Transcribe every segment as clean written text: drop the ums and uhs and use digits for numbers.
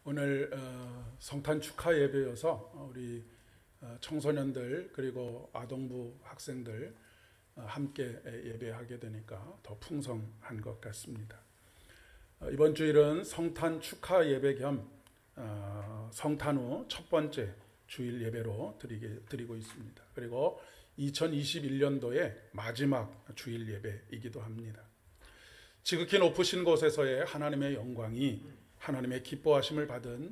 오늘 성탄 축하 예배여서 우리 청소년들 그리고 아동부 학생들 함께 예배하게 되니까 더 풍성한 것 같습니다. 이번 주일은 성탄 축하 예배 겸 성탄 후 첫 번째 주일 예배로 드리고 있습니다. 그리고 2021년도의 마지막 주일 예배이기도 합니다. 지극히 높으신 곳에서의 하나님의 영광이 하나님의 기뻐하심을 받은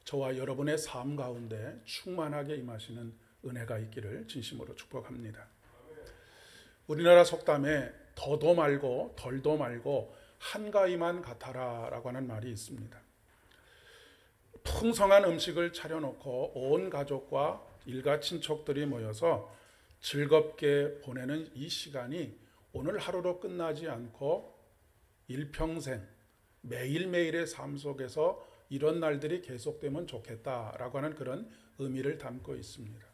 저와 여러분의 삶 가운데 충만하게 임하시는 은혜가 있기를 진심으로 축복합니다. 우리나라 속담에 더도 말고 덜도 말고 한가위만 같아라 라고 하는 말이 있습니다. 풍성한 음식을 차려놓고 온 가족과 일가 친척들이 모여서 즐겁게 보내는 이 시간이 오늘 하루로 끝나지 않고 일평생 매일매일의 삶 속에서 이런 날들이 계속되면 좋겠다라고 하는 그런 의미를 담고 있습니다.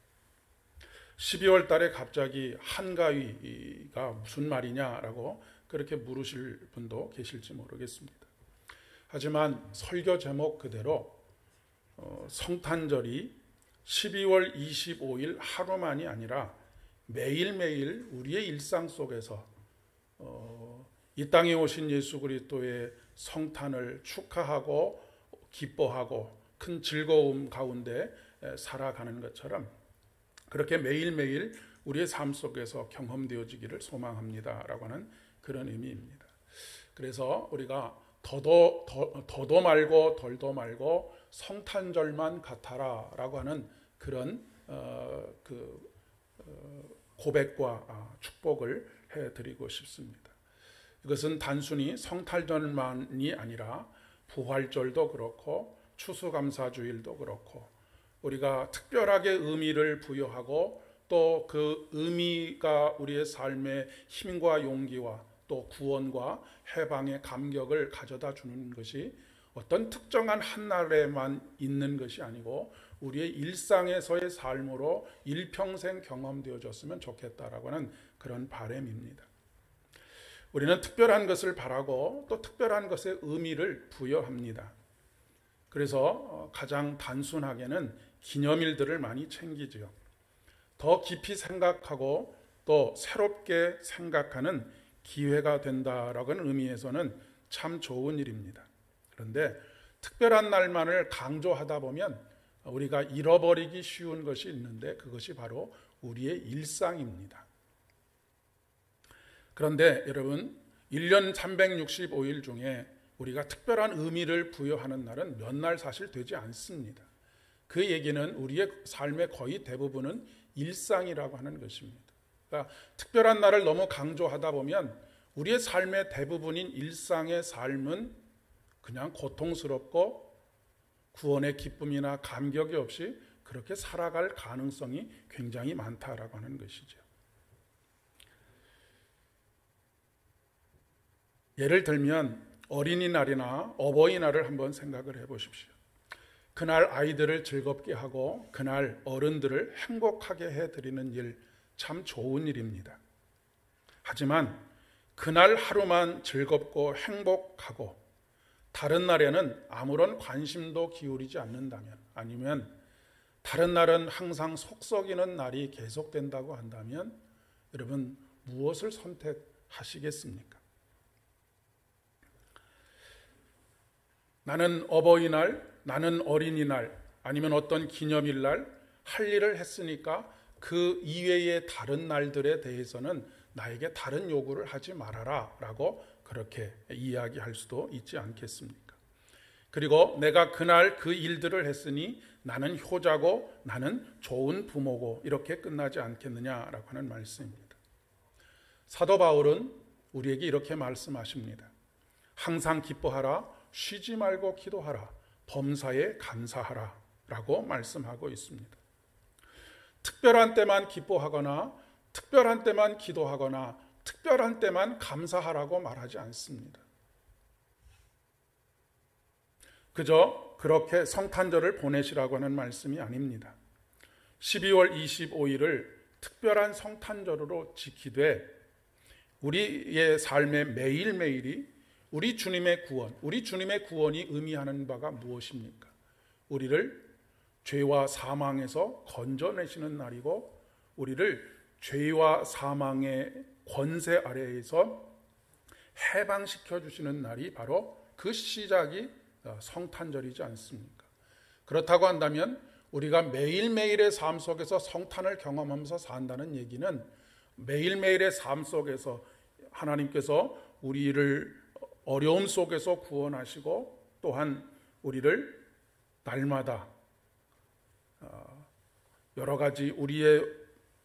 12월 달에 갑자기 한가위가 무슨 말이냐라고 그렇게 물으실 분도 계실지 모르겠습니다. 하지만 설교 제목 그대로 성탄절이 12월 25일 하루만이 아니라 매일매일 우리의 일상 속에서 이 땅에 오신 예수 그리스도의 성탄을 축하하고 기뻐하고 큰 즐거움 가운데 살아가는 것처럼 그렇게 매일매일 우리의 삶 속에서 경험되어지기를 소망합니다 라고 하는 그런 의미입니다. 그래서 우리가 더도 말고 덜도 말고 성탄절만 같아라 라고 하는 그런 고백과 축복을 해드리고 싶습니다. 이것은 단순히 성탄절만이 아니라 부활절도 그렇고 추수감사주일도 그렇고 우리가 특별하게 의미를 부여하고 또 그 의미가 우리의 삶의 힘과 용기와 또 구원과 해방의 감격을 가져다 주는 것이 어떤 특정한 한 날에만 있는 것이 아니고 우리의 일상에서의 삶으로 일평생 경험되어졌으면 좋겠다라고 하는 그런 바람입니다. 우리는 특별한 것을 바라고 또 특별한 것에 의미를 부여합니다. 그래서 가장 단순하게는 기념일들을 많이 챙기죠. 더 깊이 생각하고 또 새롭게 생각하는 기회가 된다라는 의미에서는 참 좋은 일입니다. 그런데 특별한 날만을 강조하다 보면 우리가 잃어버리기 쉬운 것이 있는데 그것이 바로 우리의 일상입니다. 그런데 여러분 1년 365일 중에 우리가 특별한 의미를 부여하는 날은 몇 날 사실 되지 않습니다. 그 얘기는 우리의 삶의 거의 대부분은 일상이라고 하는 것입니다. 그러니까 특별한 날을 너무 강조하다 보면 우리의 삶의 대부분인 일상의 삶은 그냥 고통스럽고 구원의 기쁨이나 감격이 없이 그렇게 살아갈 가능성이 굉장히 많다라고 하는 것이죠. 예를 들면 어린이날이나 어버이날을 한번 생각을 해보십시오. 그날 아이들을 즐겁게 하고 그날 어른들을 행복하게 해드리는 일 참 좋은 일입니다. 하지만 그날 하루만 즐겁고 행복하고 다른 날에는 아무런 관심도 기울이지 않는다면 아니면 다른 날은 항상 속썩이는 날이 계속된다고 한다면 여러분 무엇을 선택하시겠습니까? 나는 어버이날, 나는 어린이날, 아니면 어떤 기념일날 할 일을 했으니까 그 이외의 다른 날들에 대해서는 나에게 다른 요구를 하지 말아라 라고 그렇게 이야기할 수도 있지 않겠습니까? 그리고 내가 그날 그 일들을 했으니 나는 효자고 나는 좋은 부모고 이렇게 끝나지 않겠느냐라고 하는 말씀입니다. 사도 바울은 우리에게 이렇게 말씀하십니다. 항상 기뻐하라. 쉬지 말고 기도하라. 범사에 감사하라 라고 말씀하고 있습니다. 특별한 때만 기뻐하거나 특별한 때만 기도하거나 특별한 때만 감사하라고 말하지 않습니다. 그저 그렇게 성탄절을 보내시라고 하는 말씀이 아닙니다. 12월 25일을 특별한 성탄절로 지키되 우리의 삶의 매일매일이 우리 주님의 구원이 의미하는 바가 무엇입니까? 우리를 죄와 사망에서 건져내시는 날이고 우리를 죄와 사망의 권세 아래에서 해방시켜 주시는 날이 바로 그 시작이 성탄절이지 않습니까? 그렇다고 한다면 우리가 매일매일의 삶 속에서 성탄을 경험하면서 산다는 얘기는 매일매일의 삶 속에서 하나님께서 우리를 어려움 속에서 구원하시고 또한 우리를 날마다 여러 가지 우리의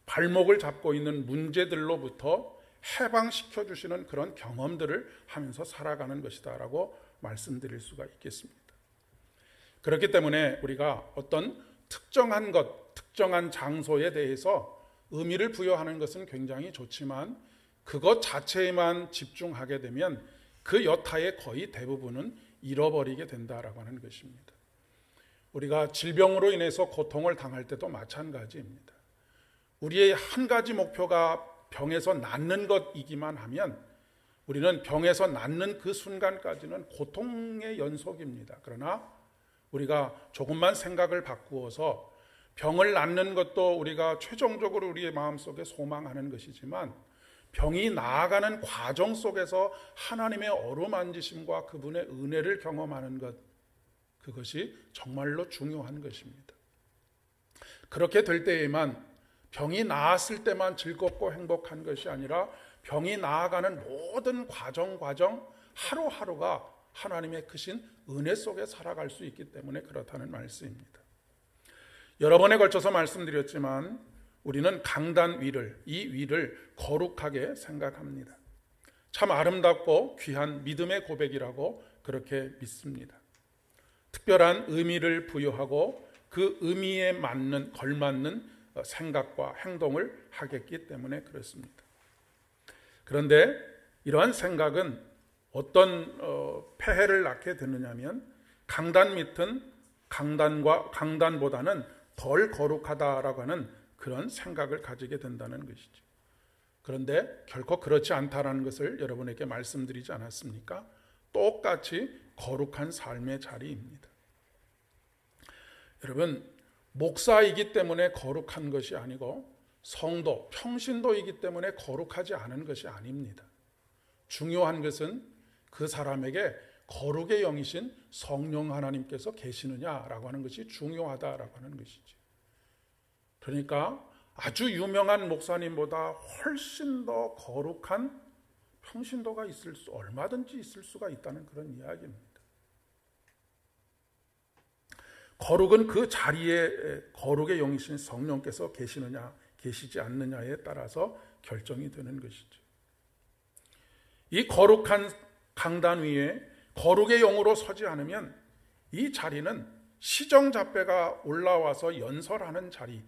발목을 잡고 있는 문제들로부터 해방시켜 주시는 그런 경험들을 하면서 살아가는 것이다 라고 말씀드릴 수가 있겠습니다. 그렇기 때문에 우리가 어떤 특정한 것, 특정한 장소에 대해서 의미를 부여하는 것은 굉장히 좋지만 그것 자체에만 집중하게 되면 그 여타의 거의 대부분은 잃어버리게 된다라고 하는 것입니다. 우리가 질병으로 인해서 고통을 당할 때도 마찬가지입니다. 우리의 한 가지 목표가 병에서 낫는 것이기만 하면 우리는 병에서 낫는 그 순간까지는 고통의 연속입니다. 그러나 우리가 조금만 생각을 바꾸어서 병을 낫는 것도 우리가 최종적으로 우리의 마음속에 소망하는 것이지만 병이 나아가는 과정 속에서 하나님의 어루만지심과 그분의 은혜를 경험하는 것, 그것이 정말로 중요한 것입니다. 그렇게 될 때에만 병이 나았을 때만 즐겁고 행복한 것이 아니라 병이 나아가는 모든 과정 하루하루가 하나님의 크신 은혜 속에 살아갈 수 있기 때문에 그렇다는 말씀입니다. 여러 번에 걸쳐서 말씀드렸지만 우리는 강단 위를, 이 위를 거룩하게 생각합니다. 참 아름답고 귀한 믿음의 고백이라고 그렇게 믿습니다. 특별한 의미를 부여하고 그 의미에 맞는 걸맞는 생각과 행동을 하겠기 때문에 그렇습니다. 그런데 이러한 생각은 어떤 폐해를 낳게 되느냐면 강단 밑은 강단보다는 덜 거룩하다라고 하는 그런 생각을 가지게 된다는 것이죠. 그런데 결코 그렇지 않다라는 것을 여러분에게 말씀드리지 않았습니까? 똑같이 거룩한 삶의 자리입니다. 여러분, 목사이기 때문에 거룩한 것이 아니고 성도, 평신도이기 때문에 거룩하지 않은 것이 아닙니다. 중요한 것은 그 사람에게 거룩의 영이신 성령 하나님께서 계시느냐라고 하는 것이 중요하다라고 하는 것이죠. 그러니까 아주 유명한 목사님보다 훨씬 더 거룩한 평신도가 얼마든지 있을 수가 있다는 그런 이야기입니다. 거룩은 그 자리에 거룩의 영이신 성령께서 계시느냐 계시지 않느냐에 따라서 결정이 되는 것이죠. 이 거룩한 강단 위에 거룩의 영으로 서지 않으면 이 자리는 시정잡배가 올라와서 연설하는 자리,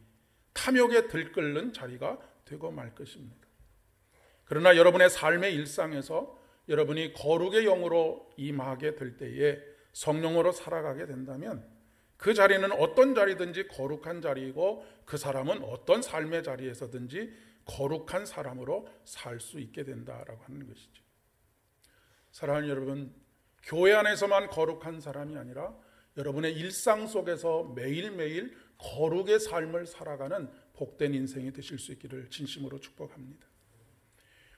탐욕에 들끓는 자리가 되고 말 것입니다. 그러나 여러분의 삶의 일상에서 여러분이 거룩의 영으로 임하게 될 때에 성령으로 살아가게 된다면 그 자리는 어떤 자리든지 거룩한 자리이고 그 사람은 어떤 삶의 자리에서든지 거룩한 사람으로 살 수 있게 된다라고 하는 것이죠. 사랑하는 여러분, 교회 안에서만 거룩한 사람이 아니라 여러분의 일상 속에서 매일매일 거룩의 삶을 살아가는 복된 인생이 되실 수 있기를 진심으로 축복합니다.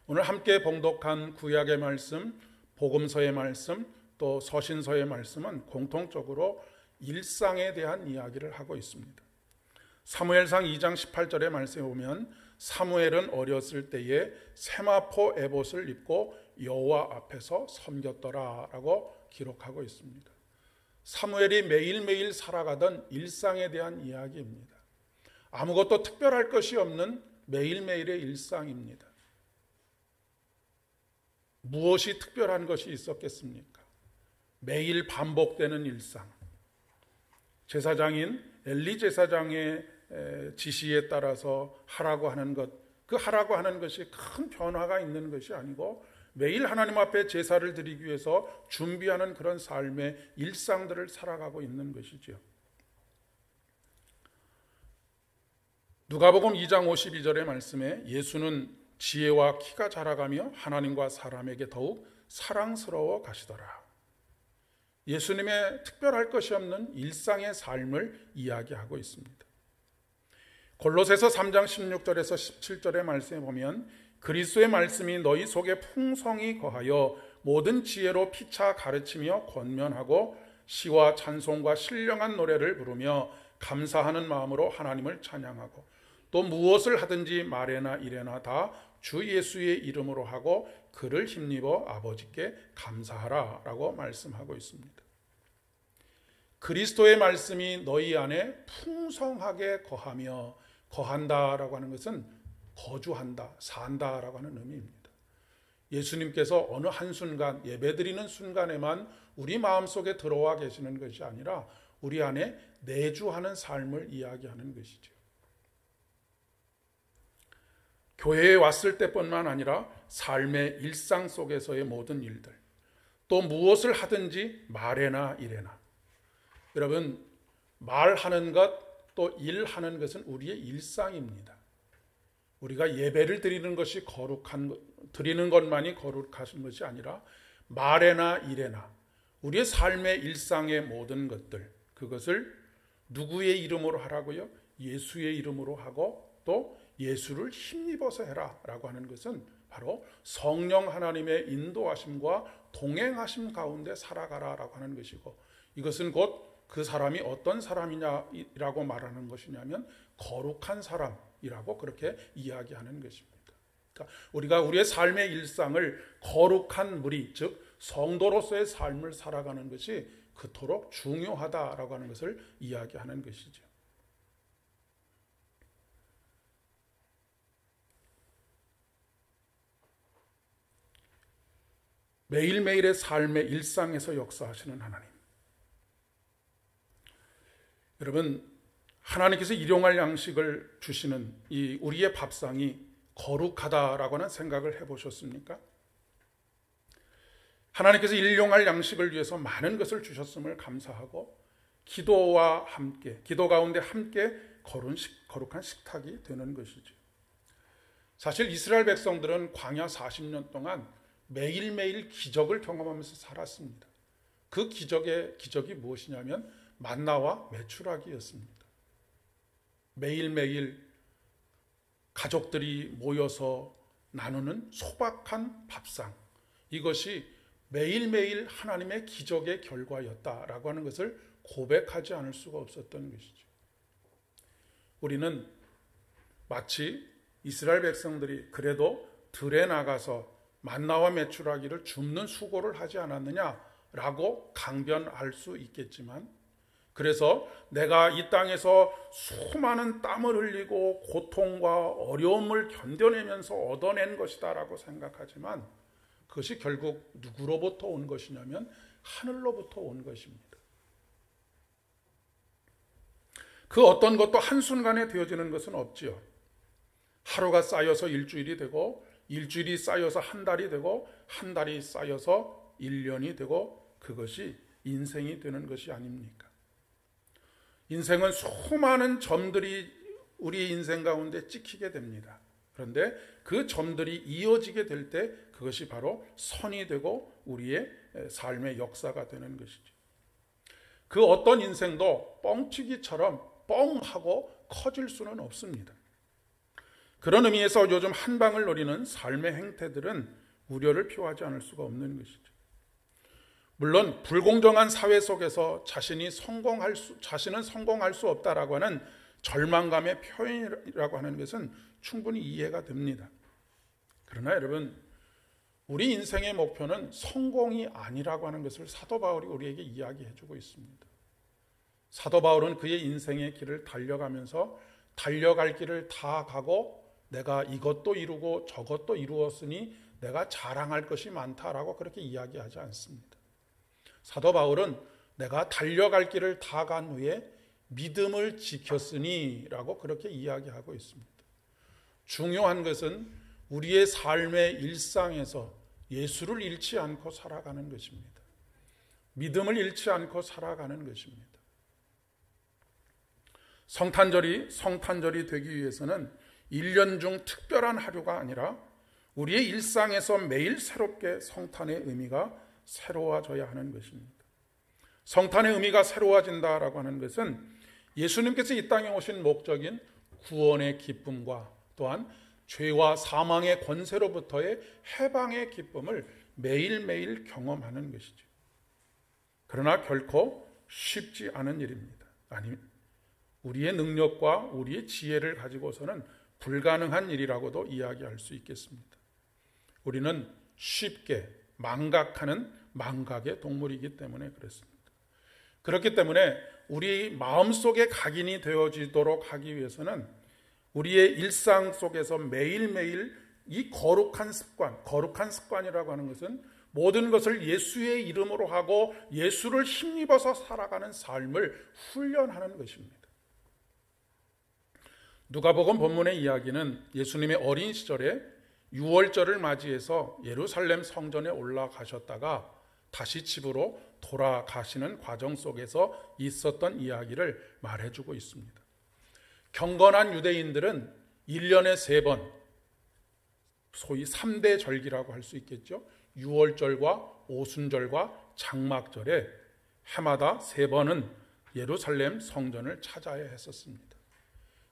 오늘 함께 봉독한 구약의 말씀, 복음서의 말씀, 또 서신서의 말씀은 공통적으로 일상에 대한 이야기를 하고 있습니다. 사무엘상 2장 18절의 말씀에 보면 사무엘은 어렸을 때에 세마포 에봇을 입고 여호와 앞에서 섬겼더라 라고 기록하고 있습니다. 사무엘이 매일매일 살아가던 일상에 대한 이야기입니다. 아무것도 특별할 것이 없는 매일매일의 일상입니다. 무엇이 특별한 것이 있었겠습니까? 매일 반복되는 일상. 제사장인 엘리 제사장의 지시에 따라서 하라고 하는 것, 그 하라고 하는 것이 큰 변화가 있는 것이 아니고 매일 하나님 앞에 제사를 드리기 위해서 준비하는 그런 삶의 일상들을 살아가고 있는 것이죠. 누가복음 2장 52절의 말씀에 예수는 지혜와 키가 자라가며 하나님과 사람에게 더욱 사랑스러워 가시더라. 예수님의 특별할 것이 없는 일상의 삶을 이야기하고 있습니다. 골로새서 3장 16절에서 17절의 말씀에 보면 그리스도의 말씀이 너희 속에 풍성히 거하여 모든 지혜로 피차 가르치며 권면하고 시와 찬송과 신령한 노래를 부르며 감사하는 마음으로 하나님을 찬양하고 또 무엇을 하든지 말에나 이래나 다 주 예수의 이름으로 하고 그를 힘입어 아버지께 감사하라 라고 말씀하고 있습니다. 그리스도의 말씀이 너희 안에 풍성하게 거하며, 거한다라고 하는 것은 거주한다, 산다라고 하는 의미입니다. 예수님께서 어느 한순간 예배드리는 순간에만 우리 마음속에 들어와 계시는 것이 아니라 우리 안에 내주하는 삶을 이야기하는 것이죠. 교회에 왔을 때뿐만 아니라 삶의 일상 속에서의 모든 일들, 또 무엇을 하든지 말에나 이래나. 여러분, 말하는 것 또 일하는 것은 우리의 일상입니다. 우리가 예배를 드리는 것이 드리는 것만이 거룩하신 것이 아니라 말에나 일에나 우리의 삶의 일상의 모든 것들, 그것을 누구의 이름으로 하라고요? 예수의 이름으로 하고 또 예수를 힘입어서 해라 라고 하는 것은 바로 성령 하나님의 인도하심과 동행하심 가운데 살아가라 라고 하는 것이고, 이것은 곧 그 사람이 어떤 사람이냐라고 말하는 것이냐면 거룩한 사람이라고 그렇게 이야기하는 것입니다. 그러니까 우리가 우리의 삶의 일상을 거룩한 무리, 즉 성도로서의 삶을 살아가는 것이 그토록 중요하다라고 하는 것을 이야기하는 것이죠. 매일매일의 삶의 일상에서 역사하시는 하나님. 여러분, 하나님께서 일용할 양식을 주시는 이 우리의 밥상이 거룩하다라고 하는 생각을 해보셨습니까? 하나님께서 일용할 양식을 위해서 많은 것을 주셨음을 감사하고 기도와 함께, 기도 가운데 함께 거룩한 식탁이 되는 것이죠. 사실 이스라엘 백성들은 광야 40년 동안 매일매일 기적을 경험하면서 살았습니다. 그 기적이 무엇이냐면 만나와 메추라기였습니다. 매일매일 가족들이 모여서 나누는 소박한 밥상, 이것이 매일매일 하나님의 기적의 결과였다라고 하는 것을 고백하지 않을 수가 없었던 것이죠. 우리는 마치 이스라엘 백성들이 그래도 들에 나가서 만나와 메추라기를 줍는 수고를 하지 않았느냐라고 강변할 수 있겠지만, 그래서 내가 이 땅에서 수많은 땀을 흘리고 고통과 어려움을 견뎌내면서 얻어낸 것이다 라고 생각하지만 그것이 결국 누구로부터 온 것이냐면 하늘로부터 온 것입니다. 그 어떤 것도 한순간에 되어지는 것은 없지요. 하루가 쌓여서 일주일이 되고, 일주일이 쌓여서 한 달이 되고, 한 달이 쌓여서 1년이 되고, 그것이 인생이 되는 것이 아닙니까? 인생은 수많은 점들이 우리 인생 가운데 찍히게 됩니다. 그런데 그 점들이 이어지게 될 때 그것이 바로 선이 되고 우리의 삶의 역사가 되는 것이죠. 그 어떤 인생도 뻥튀기처럼 뻥하고 커질 수는 없습니다. 그런 의미에서 요즘 한 방을 노리는 삶의 행태들은 우려를 표하지 않을 수가 없는 것이죠. 물론 불공정한 사회 속에서 자신은 성공할 수 없다라고 하는 절망감의 표현이라고 하는 것은 충분히 이해가 됩니다. 그러나 여러분, 우리 인생의 목표는 성공이 아니라고 하는 것을 사도 바울이 우리에게 이야기해 주고 있습니다. 사도 바울은 그의 인생의 길을 달려가면서 달려갈 길을 다 가고 내가 이것도 이루고 저것도 이루었으니 내가 자랑할 것이 많다라고 그렇게 이야기하지 않습니다. 사도 바울은 내가 달려갈 길을 다 간 후에 믿음을 지켰으니 라고 그렇게 이야기하고 있습니다. 중요한 것은 우리의 삶의 일상에서 예수를 잃지 않고 살아가는 것입니다. 믿음을 잃지 않고 살아가는 것입니다. 성탄절이 되기 위해서는 1년 중 특별한 하루가 아니라 우리의 일상에서 매일 새롭게 성탄의 의미가 새로워져야 하는 것입니다. 성탄의 의미가 새로워진다라고 하는 것은 예수님께서 이 땅에 오신 목적인 구원의 기쁨과 또한 죄와 사망의 권세로부터의 해방의 기쁨을 매일매일 경험하는 것이죠. 그러나 결코 쉽지 않은 일입니다. 아니, 우리의 능력과 우리의 지혜를 가지고서는 불가능한 일이라고도 이야기할 수 있겠습니다. 우리는 쉽게 망각하는 망각의 동물이기 때문에 그렇습니다. 그렇기 때문에 우리 마음속에 각인이 되어지도록 하기 위해서는 우리의 일상 속에서 매일매일 이 거룩한 습관이라고 하는 것은 모든 것을 예수의 이름으로 하고 예수를 힘입어서 살아가는 삶을 훈련하는 것입니다. 누가복음 본문의 이야기는 예수님의 어린 시절에 유월절을 맞이해서 예루살렘 성전에 올라가셨다가 다시 집으로 돌아가시는 과정 속에서 있었던 이야기를 말해주고 있습니다. 경건한 유대인들은 1년에 3번, 소위 3대 절기라고 할 수 있겠죠. 유월절과 오순절과 장막절에 해마다 3번은 예루살렘 성전을 찾아야 했었습니다.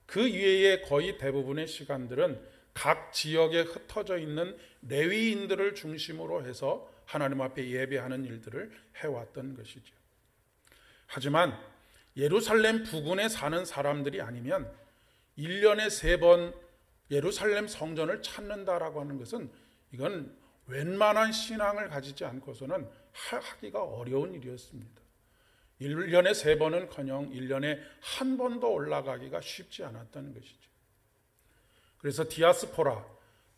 그 이외에 거의 대부분의 시간들은 각 지역에 흩어져 있는 레위인들을 중심으로 해서 하나님 앞에 예배하는 일들을 해왔던 것이죠. 하지만 예루살렘 부근에 사는 사람들이 아니면 1년에 3번 예루살렘 성전을 찾는다라고 하는 것은 이건 웬만한 신앙을 가지지 않고서는 하기가 어려운 일이었습니다. 1년에 3번은커녕 1년에 한 번도 올라가기가 쉽지 않았던 것이죠. 그래서 디아스포라,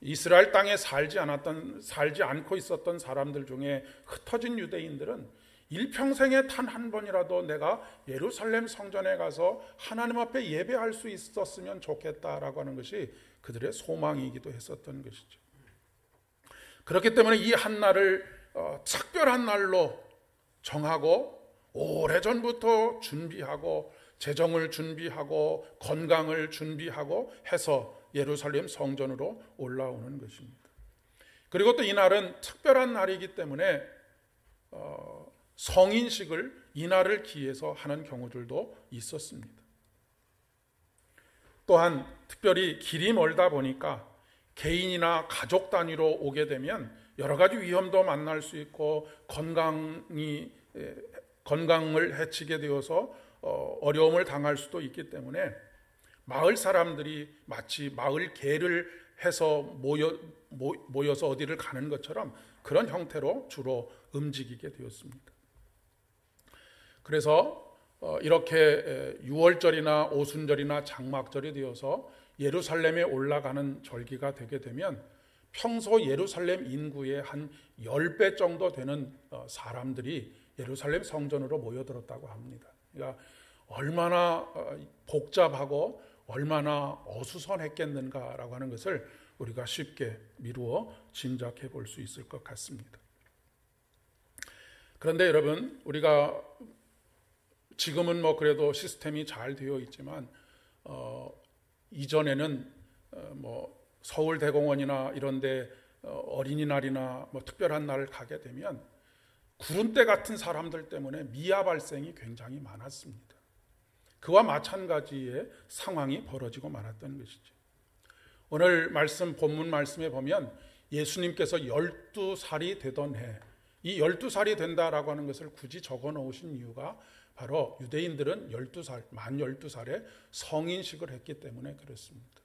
이스라엘 땅에 살지 않고 있었던 사람들 중에 흩어진 유대인들은 일평생에 단 한 번이라도 내가 예루살렘 성전에 가서 하나님 앞에 예배할 수 있었으면 좋겠다라고 하는 것이 그들의 소망이기도 했었던 것이죠. 그렇기 때문에 이 한 날을 특별한 날로 정하고 오래전부터 준비하고 재정을 준비하고 건강을 준비하고 해서 예루살렘 성전으로 올라오는 것입니다. 그리고 또 이 날은 특별한 날이기 때문에 성인식을 이 날을 기해서 하는 경우들도 있었습니다. 또한 특별히 길이 멀다 보니까 개인이나 가족 단위로 오게 되면 여러 가지 위험도 만날 수 있고 건강을 해치게 되어서 어려움을 당할 수도 있기 때문에 마을 사람들이 마치 마을 개를 해서 모여서 어디를 가는 것처럼 그런 형태로 주로 움직이게 되었습니다. 그래서 이렇게 유월절이나 오순절이나 장막절이 되어서 예루살렘에 올라가는 절기가 되게 되면 평소 예루살렘 인구의 한 10배 정도 되는 사람들이 예루살렘 성전으로 모여들었다고 합니다. 그러니까 얼마나 복잡하고 얼마나 어수선했겠는가라고 하는 것을 우리가 쉽게 미루어 짐작해 볼 수 있을 것 같습니다. 그런데 여러분, 우리가 지금은 그래도 시스템이 잘 되어 있지만 이전에는 서울대공원이나 이런데 어린이날이나 특별한 날을 가게 되면 구름대 같은 사람들 때문에 미아 발생이 굉장히 많았습니다. 그와 마찬가지의 상황이 벌어지고 말았던 것이죠. 오늘 본문 말씀에 보면 예수님께서 12살이 되던 해, 이 12살이 된다라고 하는 것을 굳이 적어 놓으신 이유가 바로 유대인들은 만 12살에 성인식을 했기 때문에 그렇습니다.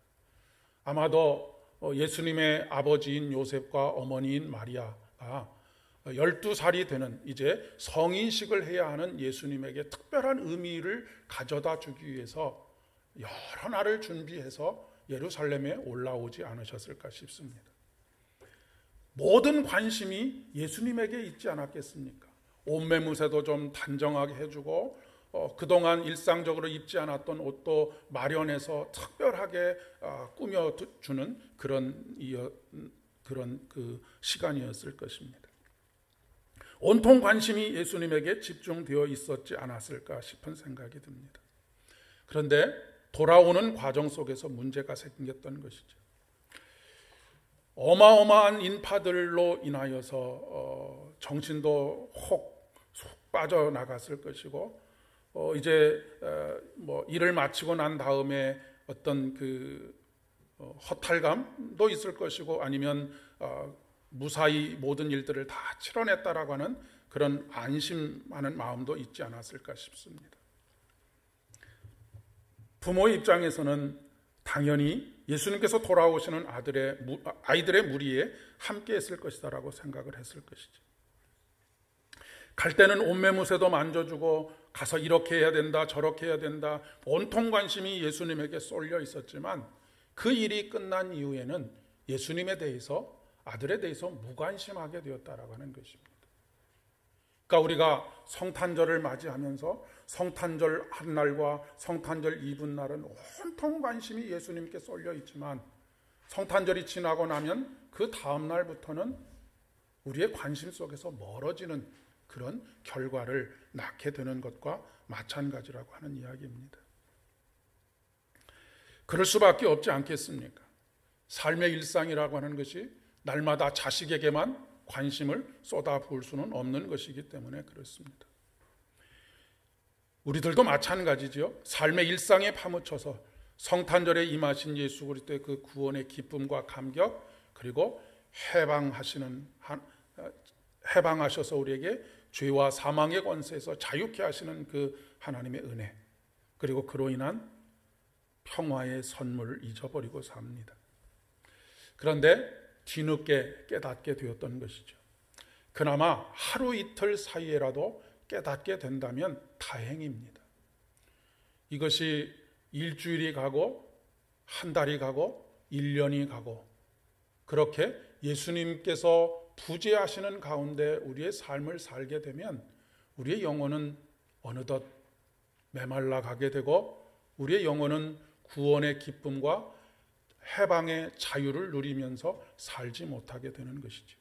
아마도 예수님의 아버지인 요셉과 어머니인 마리아가 12살이 되는 이제 성인식을 해야 하는 예수님에게 특별한 의미를 가져다 주기 위해서 여러 날을 준비해서 예루살렘에 올라오지 않으셨을까 싶습니다. 모든 관심이 예수님에게 있지 않았겠습니까? 옷매무새도 좀 단정하게 해주고 그동안 일상적으로 입지 않았던 옷도 마련해서 특별하게 꾸며주는 그런 그 시간이었을 것입니다. 온통 관심이 예수님에게 집중되어 있었지 않았을까 싶은 생각이 듭니다. 그런데 돌아오는 과정 속에서 문제가 생겼던 것이죠. 어마어마한 인파들로 인하여서 정신도 혹 빠져나갔을 것이고 이제 뭐 일을 마치고 난 다음에 어떤 그 허탈감도 있을 것이고 아니면 무사히 모든 일들을 다 치러냈다라고 하는 그런 안심하는 마음도 있지 않았을까 싶습니다. 부모의 입장에서는 당연히 예수님께서 돌아오시는 아이들의 무리에 함께 했을 것이다라고 생각을 했을 것이죠. 갈 때는 옷매무새도 만져주고 가서 이렇게 해야 된다 저렇게 해야 된다 온통 관심이 예수님에게 쏠려 있었지만 그 일이 끝난 이후에는 예수님에 대해서 아들에 대해서 무관심하게 되었다라고 하는 것입니다. 그러니까 우리가 성탄절을 맞이하면서 성탄절 한 날과 성탄절 이브날은 온통 관심이 예수님께 쏠려 있지만 성탄절이 지나고 나면 그 다음 날부터는 우리의 관심 속에서 멀어지는 그런 결과를 낳게 되는 것과 마찬가지라고 하는 이야기입니다. 그럴 수밖에 없지 않겠습니까? 삶의 일상이라고 하는 것이 날마다 자식에게만 관심을 쏟아부을 수는 없는 것이기 때문에 그렇습니다. 우리들도 마찬가지죠. 삶의 일상에 파묻혀서 성탄절에 임하신 예수 그리스도의 그 구원의 기쁨과 감격 그리고 해방하셔서 우리에게 죄와 사망의 권세에서 자유케 하시는 그 하나님의 은혜 그리고 그로 인한 평화의 선물을 잊어버리고 삽니다. 그런데 뒤늦게 깨닫게 되었던 것이죠. 그나마 하루 이틀 사이에라도 깨닫게 된다면 다행입니다. 이것이 일주일이 가고 한 달이 가고 1년이 가고 그렇게 예수님께서 부재하시는 가운데 우리의 삶을 살게 되면 우리의 영혼은 어느덧 메말라 가게 되고 우리의 영혼은 구원의 기쁨과 해방의 자유를 누리면서 살지 못하게 되는 것이죠.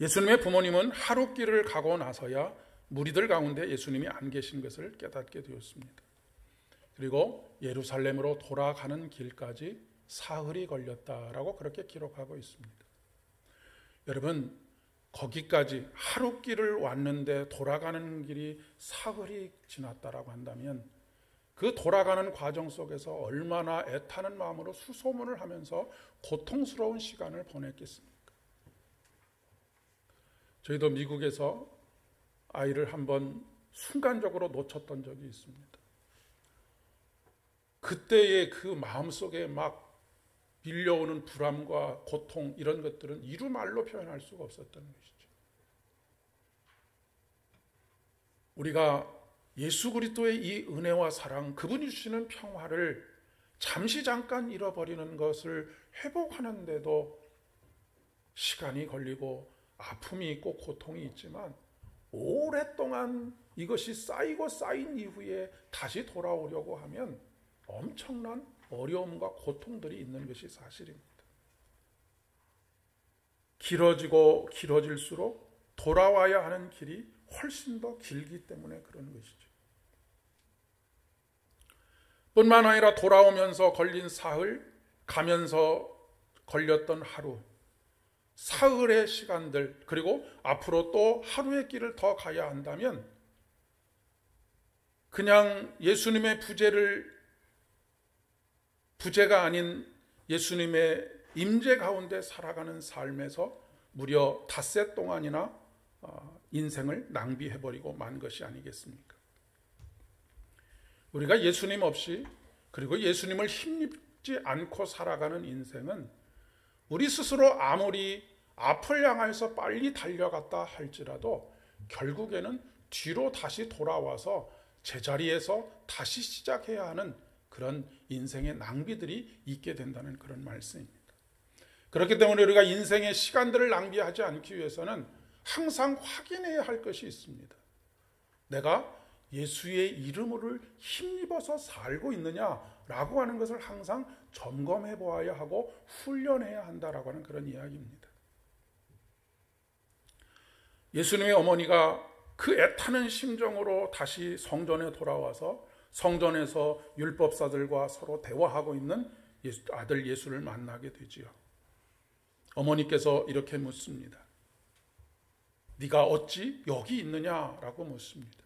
예수님의 부모님은 하룻길을 가고 나서야 무리들 가운데 예수님이 안 계신 것을 깨닫게 되었습니다. 그리고 예루살렘으로 돌아가는 길까지 사흘이 걸렸다라고 그렇게 기록하고 있습니다. 여러분, 거기까지 하룻길을 왔는데 돌아가는 길이 사흘이 지났다라고 한다면 그 돌아가는 과정 속에서 얼마나 애타는 마음으로 수소문을 하면서 고통스러운 시간을 보냈겠습니까? 저희도 미국에서 아이를 한번 순간적으로 놓쳤던 적이 있습니다. 그때의 그 마음속에 막 밀려오는 불안과 고통 이런 것들은 이루 말로 표현할 수가 없었던 것이죠. 우리가 예수 그리스도의 이 은혜와 사랑, 그분이 주시는 평화를 잠시 잠깐 잃어버리는 것을 회복하는데도 시간이 걸리고 아픔이 있고 고통이 있지만 오랫동안 이것이 쌓이고 쌓인 이후에 다시 돌아오려고 하면 엄청난 어려움과 고통들이 있는 것이 사실입니다. 길어지고 길어질수록 돌아와야 하는 길이 훨씬 더 길기 때문에 그런 것이죠. 뿐만 아니라 돌아오면서 걸린 사흘, 가면서 걸렸던 하루, 사흘의 시간들, 그리고 앞으로 또 하루의 길을 더 가야 한다면 그냥 예수님의 부재가 아닌 예수님의 임재 가운데 살아가는 삶에서 무려 닷새 동안이나 인생을 낭비해버리고 만 것이 아니겠습니까? 우리가 예수님 없이 그리고 예수님을 힘입지 않고 살아가는 인생은 우리 스스로 아무리 앞을 향해서 빨리 달려갔다 할지라도 결국에는 뒤로 다시 돌아와서 제자리에서 다시 시작해야 하는 그런 인생의 낭비들이 있게 된다는 그런 말씀입니다. 그렇기 때문에 우리가 인생의 시간들을 낭비하지 않기 위해서는 항상 확인해야 할 것이 있습니다. 내가 예수의 이름을 힘입어서 살고 있느냐라고 하는 것을 항상 점검해 보아야 하고 훈련해야 한다라고 하는 그런 이야기입니다. 예수님의 어머니가 그 애타는 심정으로 다시 성전에 돌아와서 성전에서 율법사들과 서로 대화하고 있는 아들 예수를 만나게 되지요. 어머니께서 이렇게 묻습니다. 네가 어찌 여기 있느냐라고 묻습니다.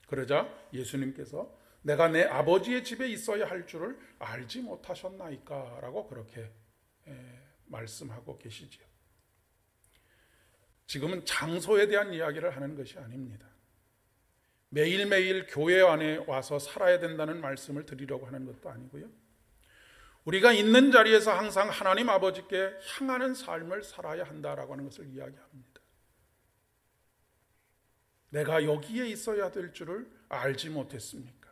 그러자 예수님께서 내가 내 아버지의 집에 있어야 할 줄을 알지 못하셨나이까 라고 그렇게 말씀하고 계시지요. 지금은 장소에 대한 이야기를 하는 것이 아닙니다. 매일매일 교회 안에 와서 살아야 된다는 말씀을 드리려고 하는 것도 아니고요. 우리가 있는 자리에서 항상 하나님 아버지께 향하는 삶을 살아야 한다라고 하는 것을 이야기합니다. 내가 여기에 있어야 될 줄을 알지 못했습니까?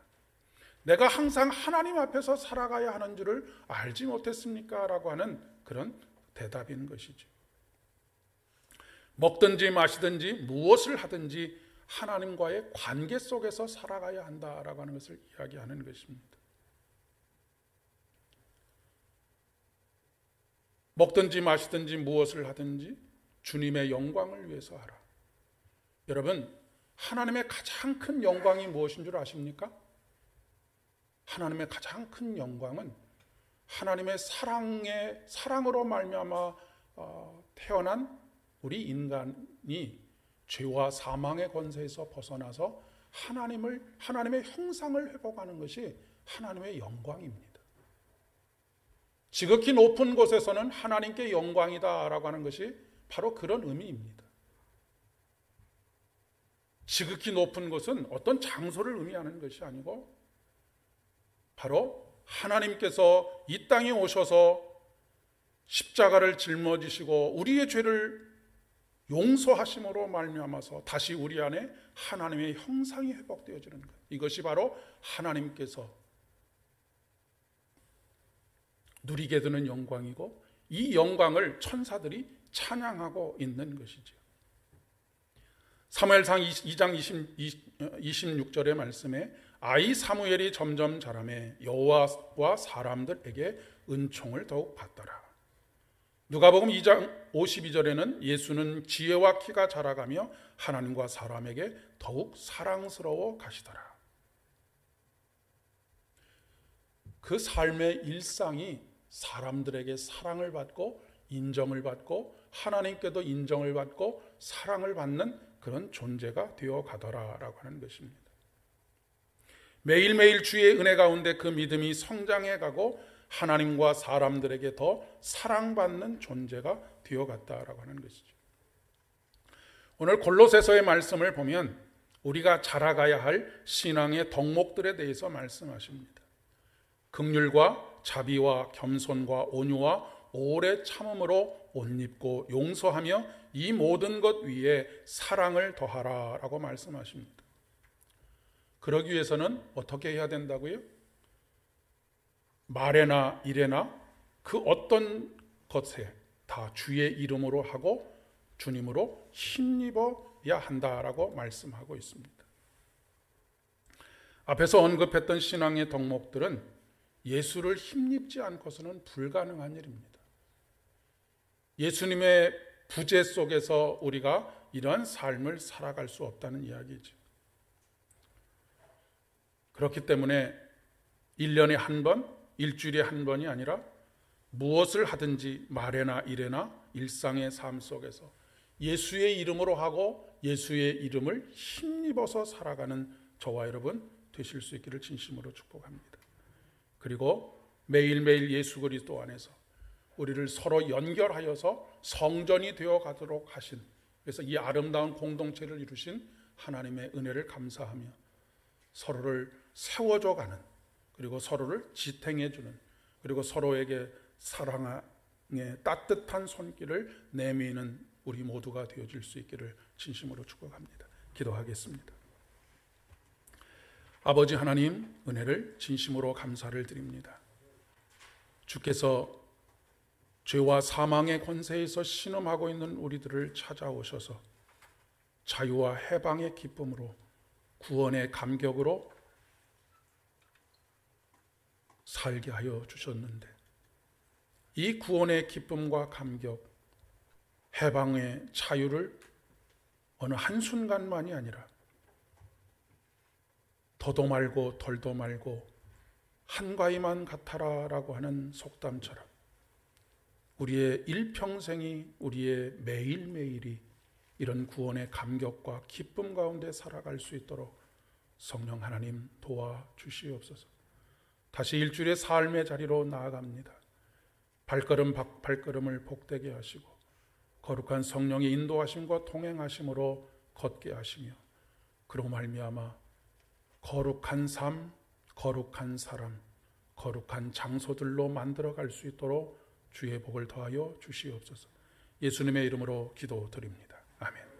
내가 항상 하나님 앞에서 살아가야 하는 줄을 알지 못했습니까? 라고 하는 그런 대답인 것이죠. 먹든지 마시든지 무엇을 하든지 하나님과의 관계 속에서 살아가야 한다라고 하는 것을 이야기하는 것입니다. 먹든지 마시든지 무엇을 하든지 주님의 영광을 위해서 하라. 여러분, 하나님의 가장 큰 영광이 무엇인 줄 아십니까? 하나님의 가장 큰 영광은 하나님의 사랑으로 말미암아 태어난 우리 인간이 죄와 사망의 권세에서 벗어나서 하나님의 형상을 회복하는 것이 하나님의 영광입니다. 지극히 높은 곳에서는 하나님께 영광이다라고 하는 것이 바로 그런 의미입니다. 지극히 높은 곳은 어떤 장소를 의미하는 것이 아니고 바로 하나님께서 이 땅에 오셔서 십자가를 짊어지시고 우리의 죄를 용서하심으로 말미암아서 다시 우리 안에 하나님의 형상이 회복되어지는 것, 이것이 바로 하나님께서 누리게 되는 영광이고 이 영광을 천사들이 찬양하고 있는 것이죠. 사무엘상 2장 26절의 말씀에 아이 사무엘이 점점 자라매 여호와와 사람들에게 은총을 더욱 받더라. 누가복음 2장 52절에는 예수는 지혜와 키가 자라가며 하나님과 사람에게 더욱 사랑스러워 가시더라. 그 삶의 일상이 사람들에게 사랑을 받고 인정을 받고 하나님께도 인정을 받고 사랑을 받는 그런 존재가 되어 가더라라고 하는 것입니다. 매일매일 주의 은혜 가운데 그 믿음이 성장해 가고 하나님과 사람들에게 더 사랑받는 존재가 되어갔다라고 하는 것이죠. 오늘 골로새서의 말씀을 보면 우리가 자라가야 할 신앙의 덕목들에 대해서 말씀하십니다. 긍휼과 자비와 겸손과 온유와 오래 참음으로 옷 입고 용서하며 이 모든 것 위에 사랑을 더하라라고 말씀하십니다. 그러기 위해서는 어떻게 해야 된다고요? 말에나 일에나 그 어떤 것에 다 주의 이름으로 하고 주님으로 힘입어야 한다라고 말씀하고 있습니다. 앞에서 언급했던 신앙의 덕목들은 예수를 힘입지 않고서는 불가능한 일입니다. 예수님의 부재 속에서 우리가 이러한 삶을 살아갈 수 없다는 이야기죠. 그렇기 때문에 1년에 한 번, 일주일에 한 번이 아니라 무엇을 하든지 말에나 일에나 일상의 삶 속에서 예수의 이름으로 하고 예수의 이름을 힘입어서 살아가는 저와 여러분 되실 수 있기를 진심으로 축복합니다. 그리고 매일매일 예수 그리스도 안에서 우리를 서로 연결하여서 성전이 되어 가도록 하신, 그래서 이 아름다운 공동체를 이루신 하나님의 은혜를 감사하며 서로를 세워줘 가는, 그리고 서로를 지탱해 주는, 그리고 서로에게 사랑의 따뜻한 손길을 내미는 우리 모두가 되어질 수 있기를 진심으로 축복합니다. 기도하겠습니다. 아버지 하나님, 은혜를 진심으로 감사를 드립니다. 주께서 죄와 사망의 권세에서 신음하고 있는 우리들을 찾아오셔서 자유와 해방의 기쁨으로 구원의 감격으로 살게 하여 주셨는데, 이 구원의 기쁨과 감격, 해방의 자유를 어느 한순간만이 아니라 더도 말고 덜도 말고 한가위만 같아라라고 하는 속담처럼 우리의 일평생이, 우리의 매일매일이 이런 구원의 감격과 기쁨 가운데 살아갈 수 있도록 성령 하나님 도와주시옵소서. 다시 일주일의 삶의 자리로 나아갑니다. 발걸음을 복되게 하시고 거룩한 성령의 인도하심과 통행하심으로 걷게 하시며 그로 말미암아 거룩한 삶, 거룩한 사람, 거룩한 장소들로 만들어갈 수 있도록 주의 복을 더하여 주시옵소서. 예수님의 이름으로 기도드립니다. 아멘.